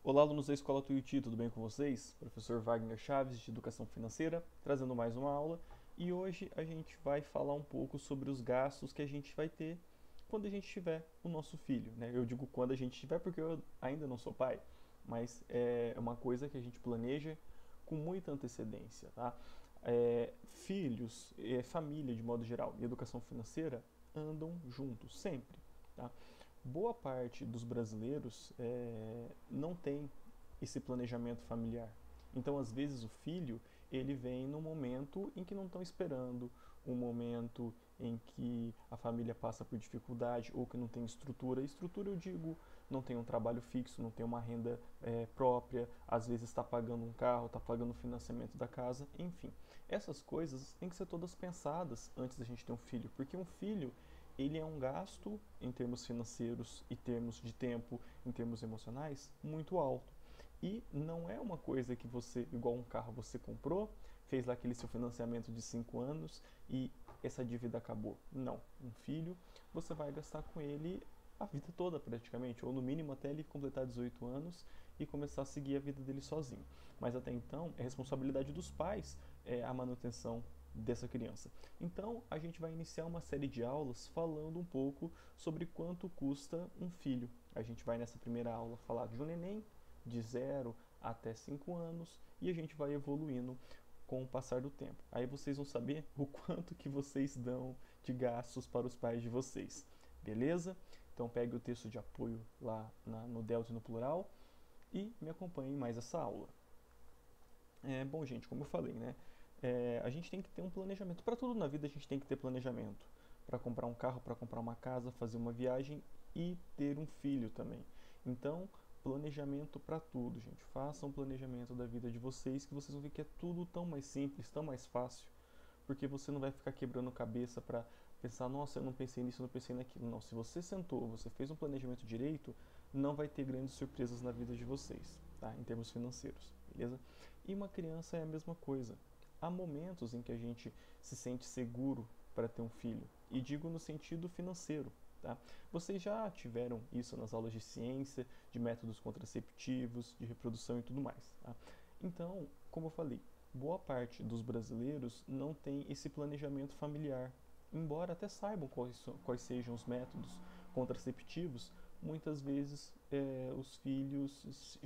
Olá, alunos da Escola Tuiuti, tudo bem com vocês? Professor Wagner Chaves, de Educação Financeira, trazendo mais uma aula. E hoje a gente vai falar um pouco sobre os gastos que a gente vai ter quando a gente tiver o nosso filho, né? Eu digo quando a gente tiver porque eu ainda não sou pai, mas é uma coisa que a gente planeja com muita antecedência, tá? Filhos, família de modo geral e educação financeira andam juntos, sempre, tá? Boa parte dos brasileiros não tem esse planejamento familiar. Então, às vezes, o filho ele vem num momento em que não estão esperando, um momento em que a família passa por dificuldade ou que não tem estrutura. Estrutura, eu digo, não tem um trabalho fixo, não tem uma renda própria, às vezes está pagando um carro, está pagando o financiamento da casa, enfim. Essas coisas têm que ser todas pensadas antes da gente ter um filho, porque um filho ele é um gasto em termos financeiros e termos de tempo, em termos emocionais, muito alto. E não é uma coisa que você, igual um carro, você comprou, fez lá aquele seu financiamento de 5 anos e essa dívida acabou. Não. Um filho, você vai gastar com ele a vida toda praticamente, ou no mínimo até ele completar 18 anos e começar a seguir a vida dele sozinho. Mas até então é responsabilidade dos pais a manutenção dessa criança. Então, a gente vai iniciar uma série de aulas falando um pouco sobre quanto custa um filho. A gente vai nessa primeira aula falar de um neném de 0 até 5 anos e a gente vai evoluindo com o passar do tempo. Aí vocês vão saber o quanto que vocês dão de gastos para os pais de vocês. Beleza? Então pegue o texto de apoio lá no Delta e no plural e me acompanhe em mais essa aula. Bom, gente, como eu falei, né? A gente tem que ter um planejamento. Para tudo na vida a gente tem que ter planejamento. Para comprar um carro, para comprar uma casa, fazer uma viagem e ter um filho também. Então, planejamento para tudo, gente. Façam um planejamento da vida de vocês que vocês vão ver que é tudo tão mais simples, tão mais fácil. Porque você não vai ficar quebrando cabeça para pensar, nossa, eu não pensei nisso, eu não pensei naquilo. Não, se você sentou, você fez um planejamento direito, não vai ter grandes surpresas na vida de vocês, tá? Em termos financeiros, beleza? E uma criança é a mesma coisa. Há momentos em que a gente se sente seguro para ter um filho, e digo no sentido financeiro, tá? Vocês já tiveram isso nas aulas de ciência, de métodos contraceptivos, de reprodução e tudo mais, tá? Então, como eu falei, boa parte dos brasileiros não tem esse planejamento familiar. Embora até saibam quais sejam os métodos contraceptivos, muitas vezes os filhos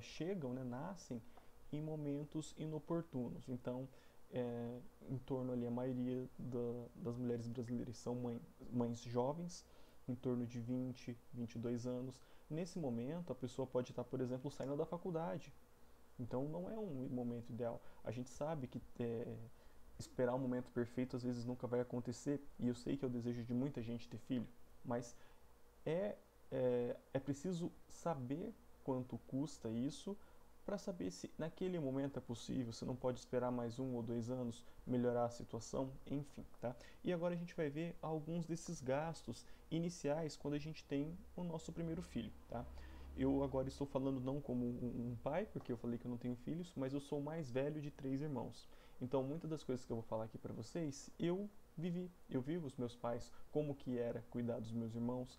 chegam, né, nascem em momentos inoportunos. Então, em torno ali, a maioria das mulheres brasileiras são mães jovens, em torno de 20, 22 anos. Nesse momento, a pessoa pode estar, por exemplo, saindo da faculdade. Então, não é um momento ideal. A gente sabe que esperar o momento perfeito às vezes nunca vai acontecer, e eu sei que é o desejo de muita gente ter filho, mas é, é preciso saber quanto custa isso para saber se naquele momento é possível, se não pode esperar mais 1 ou 2 anos, melhorar a situação, enfim, tá? E agora a gente vai ver alguns desses gastos iniciais quando a gente tem o nosso primeiro filho, tá? Eu agora estou falando não como um pai, porque eu falei que eu não tenho filhos, mas eu sou o mais velho de 3 irmãos. Então, muitas das coisas que eu vou falar aqui para vocês, eu vivi. Eu vi os meus pais, como que era cuidar dos meus irmãos,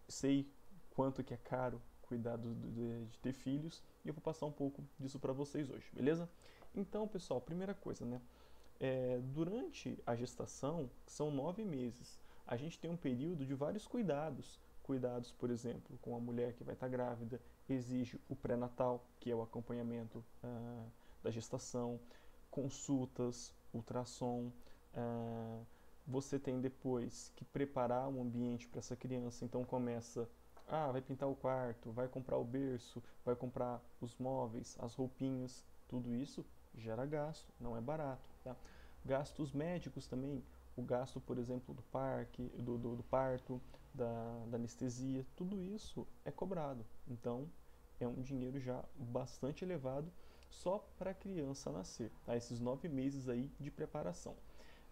sei quanto que é caro cuidar de ter filhos, e eu vou passar um pouco disso para vocês hoje, beleza? Então, pessoal, primeira coisa, né? Durante a gestação, que são 9 meses, a gente tem um período de vários cuidados. Cuidados, por exemplo, com a mulher que vai estar grávida, exige o pré-natal, que é o acompanhamento da gestação, consultas, ultrassom. ah, Você tem depois que preparar um ambiente para essa criança, então começa, vai pintar o quarto, vai comprar o berço, vai comprar os móveis, as roupinhas, tudo isso gera gasto, não é barato, tá? Gastos médicos também, o gasto, por exemplo, do do parto, da anestesia, tudo isso é cobrado. Então, é um dinheiro já bastante elevado só para a criança nascer, tá? Esses 9 meses aí de preparação.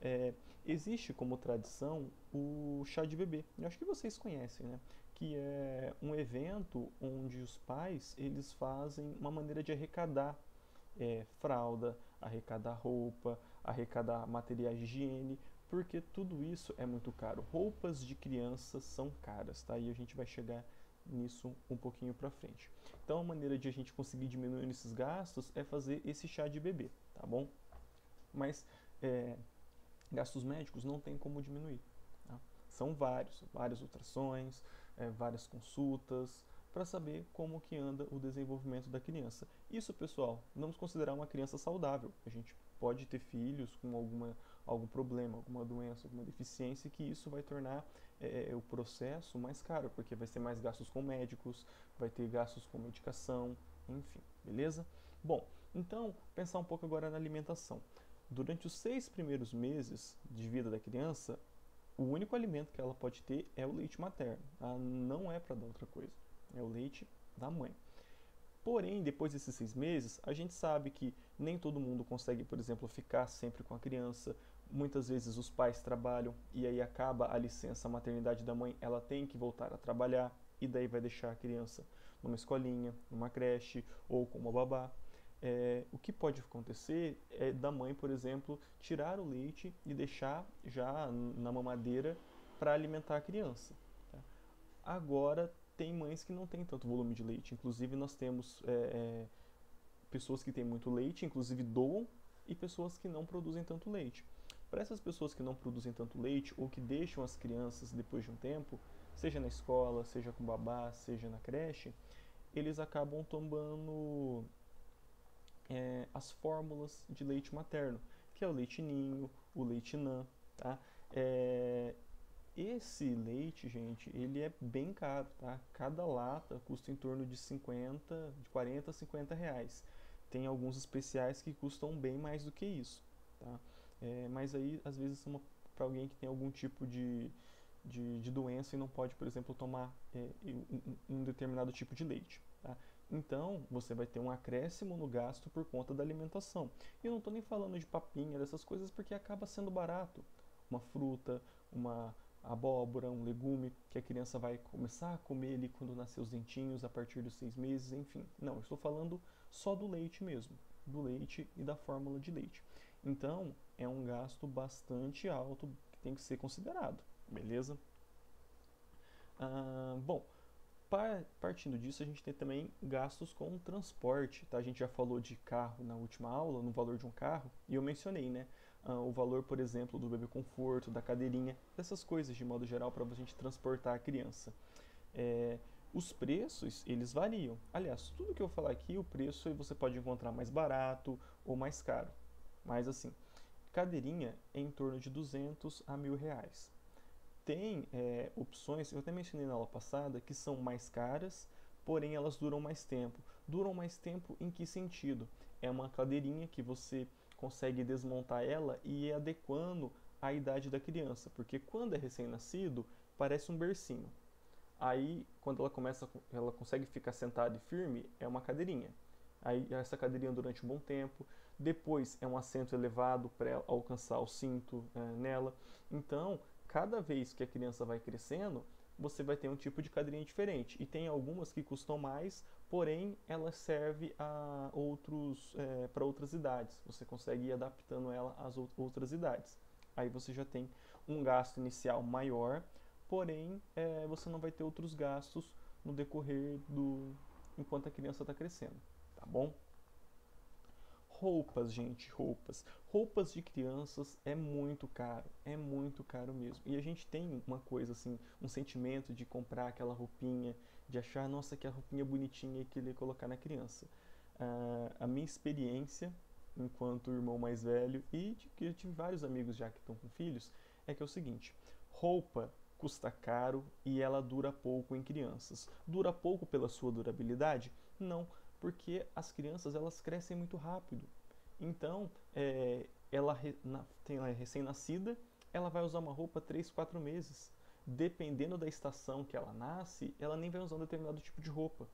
É, Existe como tradição o chá de bebê. Eu acho que vocês conhecem, né? Que é um evento onde os pais eles fazem uma maneira de arrecadar fralda, arrecadar roupa, arrecadar materiais de higiene, porque tudo isso é muito caro. Roupas de crianças são caras, tá? E a gente vai chegar nisso um pouquinho para frente. Então, a maneira de a gente conseguir diminuir esses gastos é fazer esse chá de bebê, tá bom? Mas gastos médicos não tem como diminuir. Tá? São várias ultrassons, várias consultas, para saber como que anda o desenvolvimento da criança. Isso, pessoal, vamos considerar uma criança saudável. A gente pode ter filhos com algum problema, alguma doença, alguma deficiência, que isso vai tornar o processo mais caro, porque vai ter mais gastos com médicos, vai ter gastos com medicação, enfim, beleza? Bom, então, pensar um pouco agora na alimentação. Durante os 6 primeiros meses de vida da criança, o único alimento que ela pode ter é o leite materno. Tá? Não é para dar outra coisa. É o leite da mãe. Porém, depois desses 6 meses, a gente sabe que nem todo mundo consegue, por exemplo, ficar sempre com a criança. Muitas vezes os pais trabalham e aí acaba a licença maternidade da mãe, ela tem que voltar a trabalhar e daí vai deixar a criança numa escolinha, numa creche ou com uma babá. O que pode acontecer é da mãe, por exemplo, tirar o leite e deixar já na mamadeira para alimentar a criança. Tá? Agora, tem mães que não têm tanto volume de leite. Inclusive, nós temos pessoas que têm muito leite, inclusive doam, e pessoas que não produzem tanto leite. Para essas pessoas que não produzem tanto leite ou que deixam as crianças depois de um tempo, seja na escola, seja com babá, seja na creche, eles acabam tomando as fórmulas de leite materno, que é o leite ninho, o leite NAN, tá? Esse leite, gente, ele é bem caro, tá? Cada lata custa em torno de 40 a 50 reais. Tem alguns especiais que custam bem mais do que isso, tá? Mas aí, às vezes, são para alguém que tem algum tipo de doença e não pode, por exemplo, tomar um determinado tipo de leite, tá? Então, você vai ter um acréscimo no gasto por conta da alimentação. E eu não estou nem falando de papinha, dessas coisas, porque acaba sendo barato. Uma fruta, uma abóbora, um legume, que a criança vai começar a comer ali quando nascer os dentinhos, a partir dos 6 meses, enfim. Não, eu estou falando só do leite mesmo, do leite e da fórmula de leite. Então, é um gasto bastante alto que tem que ser considerado, beleza? Bom, partindo disso, a gente tem também gastos com transporte, tá? A gente já falou de carro na última aula, no valor de um carro, e eu mencionei, né? O valor, por exemplo, do bebê conforto, da cadeirinha, dessas coisas de modo geral para a gente transportar a criança. Os preços, eles variam. Aliás, tudo que eu falar aqui, o preço você pode encontrar mais barato ou mais caro. Mas assim, cadeirinha é em torno de 200 a R$ 1.000. Tem opções, eu até mencionei na aula passada, que são mais caras, porém elas duram mais tempo. Duram mais tempo em que sentido? É uma cadeirinha que você consegue desmontar ela e ir adequando à idade da criança, porque quando é recém-nascido, parece um bercinho. Aí, quando ela consegue ficar sentada e firme, é uma cadeirinha. Aí, essa cadeirinha durante um bom tempo. Depois, é um assento elevado para alcançar o cinto nela. Então, cada vez que a criança vai crescendo, você vai ter um tipo de cadeirinha diferente. E tem algumas que custam mais, porém, ela serve para outras idades. Você consegue ir adaptando ela às outras idades. Aí você já tem um gasto inicial maior, porém você não vai ter outros gastos no decorrer enquanto a criança está crescendo, tá bom? Roupas, gente, roupas. Roupas de crianças é muito caro mesmo. E a gente tem uma coisa assim, um sentimento de comprar aquela roupinha, de achar, nossa, que a roupinha bonitinha e querer colocar na criança. A minha experiência, enquanto irmão mais velho, e que eu tive vários amigos já que estão com filhos, é que é o seguinte: roupa custa caro e ela dura pouco em crianças. Dura pouco pela sua durabilidade? Não, porque as crianças elas crescem muito rápido. Então, ela é recém-nascida, ela vai usar uma roupa 3, 4 meses. Dependendo da estação que ela nasce, ela nem vai usar um determinado tipo de roupa.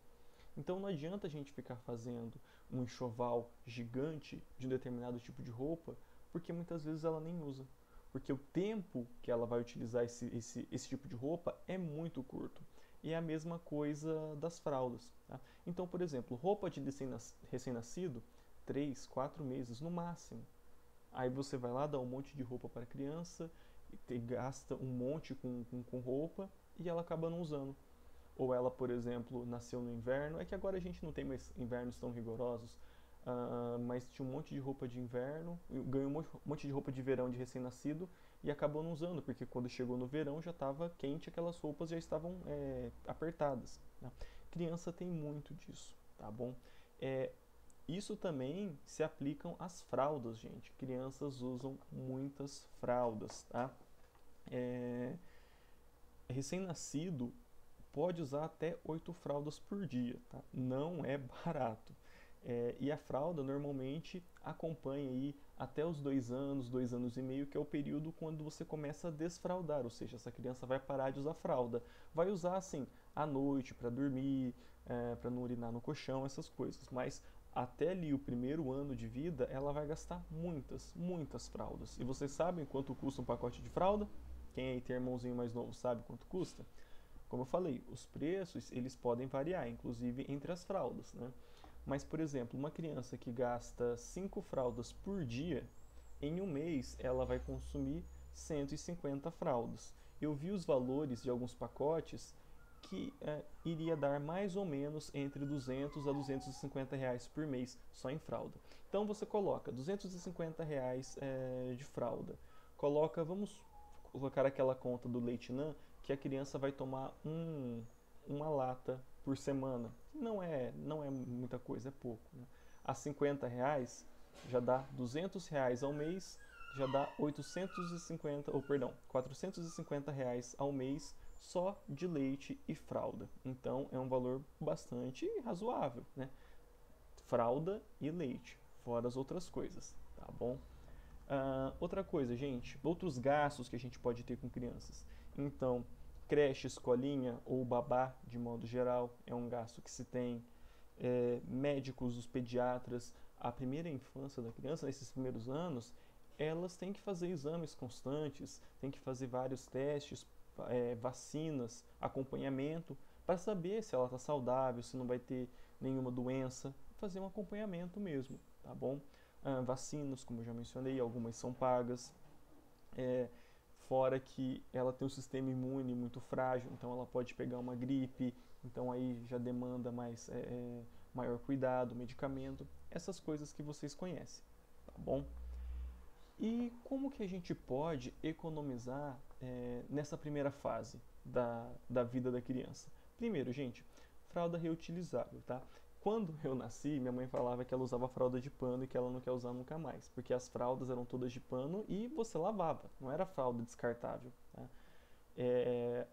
Então não adianta a gente ficar fazendo um enxoval gigante de um determinado tipo de roupa, porque muitas vezes ela nem usa. Porque o tempo que ela vai utilizar esse tipo de roupa é muito curto. E é a mesma coisa das fraldas. Tá? Então, por exemplo, roupa de recém-nascido, 3, 4 meses no máximo. Aí você vai lá, dá um monte de roupa para a criança, gasta um monte com roupa e ela acaba não usando. ou ela, por exemplo, nasceu no inverno. É que agora a gente não tem mais invernos tão rigorosos, mas tinha um monte de roupa de inverno, ganhou um monte de roupa de verão de recém-nascido e acabou não usando, porque quando chegou no verão já estava quente, aquelas roupas já estavam apertadas, né? Criança tem muito disso, tá bom? Isso também se aplicam às fraldas, gente. Crianças usam muitas fraldas, tá? Recém-nascido pode usar até 8 fraldas por dia, tá? Não é barato. E a fralda normalmente acompanha aí até os 2 anos e meio, que é o período quando você começa a desfraldar, ou seja, essa criança vai parar de usar fralda. Vai usar assim à noite para dormir, para não urinar no colchão, essas coisas. Mas até ali o primeiro ano de vida, ela vai gastar muitas fraldas. E vocês sabem quanto custa um pacote de fralda? Quem aí tem irmãozinho mais novo sabe quanto custa? Como eu falei, os preços eles podem variar, inclusive entre as fraldas, né? Mas, por exemplo, uma criança que gasta 5 fraldas por dia, em um mês ela vai consumir 150 fraldas. Eu vi os valores de alguns pacotes que iria dar mais ou menos entre 200 a 250 reais por mês só em fralda. Então você coloca 250 reais de fralda, vamos colocar aquela conta do leite NAN que a criança vai tomar uma lata por semana. Não é muita coisa, é pouco, né? A 50 reais já dá 200 reais ao mês, já dá 450 reais ao mês só de leite e fralda. Então é um valor bastante razoável, né? Fralda e leite, fora as outras coisas, tá bom? Outra coisa, gente, outros gastos que a gente pode ter com crianças. Então, creche, escolinha ou babá, de modo geral, é um gasto que se tem. Médicos, os pediatras, a primeira infância da criança, nesses primeiros anos, elas têm que fazer exames constantes, têm que fazer vários testes, vacinas, acompanhamento, para saber se ela está saudável, se não vai ter nenhuma doença, fazer um acompanhamento mesmo, tá bom? Vacinas, como eu já mencionei, algumas são pagas. Fora que ela tem um sistema imune muito frágil, então ela pode pegar uma gripe, então aí já demanda maior cuidado, medicamento, essas coisas que vocês conhecem, tá bom? E como que a gente pode economizar nessa primeira fase da vida da criança? Primeiro, gente, fralda reutilizável, tá? Quando eu nasci, minha mãe falava que ela usava fralda de pano e que ela não quer usar nunca mais, porque as fraldas eram todas de pano e você lavava, não era fralda descartável, tá?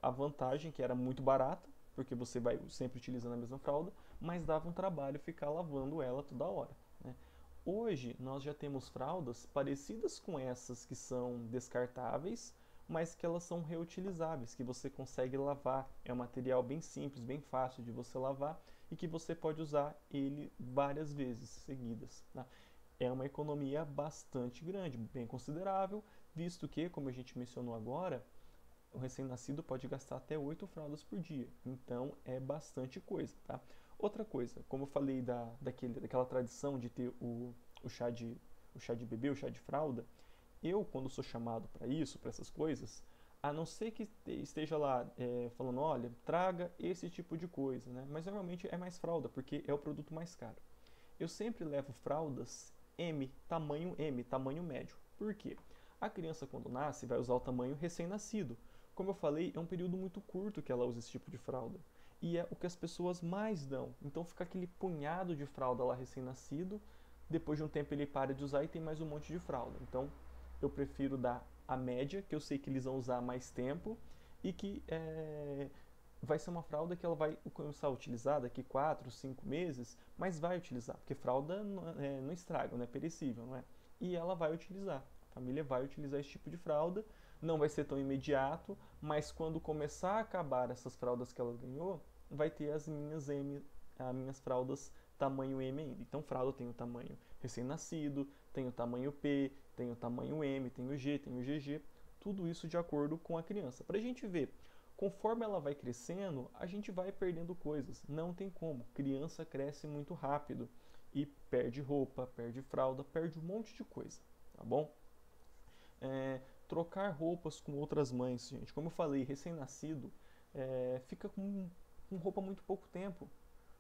A vantagem que era muito barata, porque você vai sempre utilizando a mesma fralda, mas dava um trabalho ficar lavando ela toda hora, né? Hoje nós já temos fraldas parecidas com essas que são descartáveis, mas que elas são reutilizáveis, que você consegue lavar. É um material bem simples, bem fácil de você lavar e que você pode usar ele várias vezes seguidas, tá? É uma economia bastante grande, bem considerável, visto que, como a gente mencionou agora, o recém-nascido pode gastar até 8 fraldas por dia. Então é bastante coisa, tá? Outra coisa, como eu falei daquela tradição de ter o chá de bebê, o chá de fralda, eu, quando sou chamado para isso, para essas coisas, a não ser que esteja lá falando, olha, traga esse tipo de coisa, né? Mas normalmente é mais fralda, porque é o produto mais caro. Eu sempre levo fraldas M, tamanho médio. Por quê? A criança, quando nasce, vai usar o tamanho recém-nascido. Como eu falei, é um período muito curto que ela usa esse tipo de fralda. E é o que as pessoas mais dão. Então fica aquele punhado de fralda lá recém-nascido, depois de um tempo ele para de usar e tem mais um monte de fralda. Então eu prefiro dar a média, que eu sei que eles vão usar mais tempo e que vai ser uma fralda que ela vai começar a utilizar daqui 4, 5 meses, mas vai utilizar, porque fralda não estraga, não é perecível, não é? E ela vai utilizar, a família vai utilizar esse tipo de fralda, não vai ser tão imediato, mas quando começar a acabar essas fraldas que ela ganhou, vai ter as minhas fraldas tamanho M ainda. Então fralda tem o tamanho recém-nascido, tem o tamanho P, tem o tamanho M, tem o G, tem o GG, tudo isso de acordo com a criança. Para a gente ver, conforme ela vai crescendo, a gente vai perdendo coisas. Não tem como. Criança cresce muito rápido e perde roupa, perde fralda, perde um monte de coisa, tá bom? Trocar roupas com outras mães, gente. Como eu falei, recém-nascido fica com com roupa há muito pouco tempo,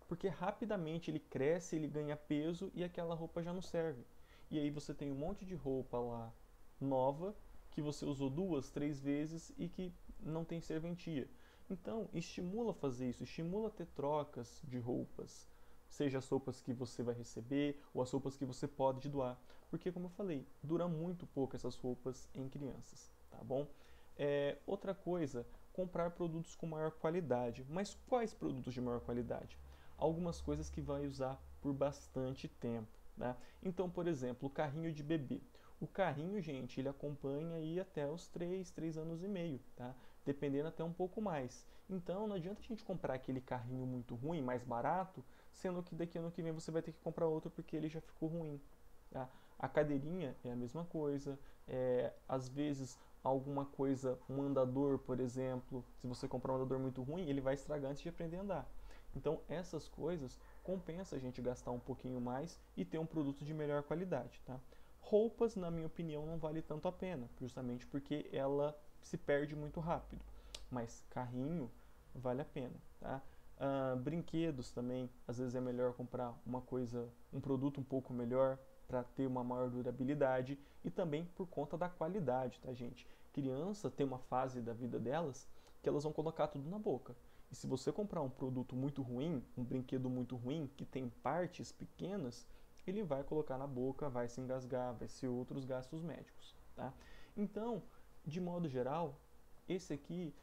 porque rapidamente ele cresce, ele ganha peso e aquela roupa já não serve. E aí você tem um monte de roupa lá nova que você usou 2, 3 vezes e que não tem serventia. Então, estimula a fazer isso, estimula a ter trocas de roupas, seja as roupas que você vai receber ou as roupas que você pode doar, porque como eu falei, dura muito pouco essas roupas em crianças, tá bom? Outra coisa, comprar produtos com maior qualidade. Mas quais produtos de maior qualidade? Algumas coisas que vai usar por bastante tempo, né? Então, por exemplo, o carrinho de bebê. O carrinho, gente, ele acompanha aí até os 3 anos e meio, tá? Dependendo até um pouco mais. Então, não adianta a gente comprar aquele carrinho muito ruim, mais barato, sendo que daqui ano que vem você vai ter que comprar outro porque ele já ficou ruim, tá? A cadeirinha é a mesma coisa. Às vezes, alguma coisa, um andador, por exemplo, se você comprar um andador muito ruim, ele vai estragar antes de aprender a andar. Então, essas coisas compensa a gente gastar um pouquinho mais e ter um produto de melhor qualidade, tá? Roupas, na minha opinião, não vale tanto a pena, justamente porque ela se perde muito rápido. Mas carrinho vale a pena, tá? Brinquedos também, às vezes é melhor comprar uma coisa, um produto um pouco melhor para ter uma maior durabilidade e também por conta da qualidade, tá, gente? Criança tem uma fase da vida delas que elas vão colocar tudo na boca. E se você comprar um produto muito ruim, um brinquedo muito ruim, que tem partes pequenas, ele vai colocar na boca, vai se engasgar, vai ser outros gastos médicos, tá? Então, de modo geral, esse aqui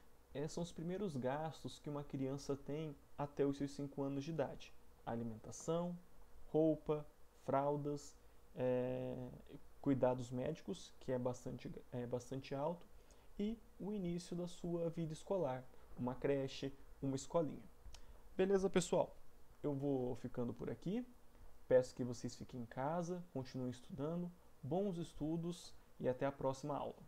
são os primeiros gastos que uma criança tem até os seus 5 anos de idade. Alimentação, roupa, fraldas, cuidados médicos, que é bastante alto, e o início da sua vida escolar, uma creche, uma escolinha. Beleza, pessoal? Eu vou ficando por aqui. Peço que vocês fiquem em casa, continuem estudando, bons estudos e até a próxima aula.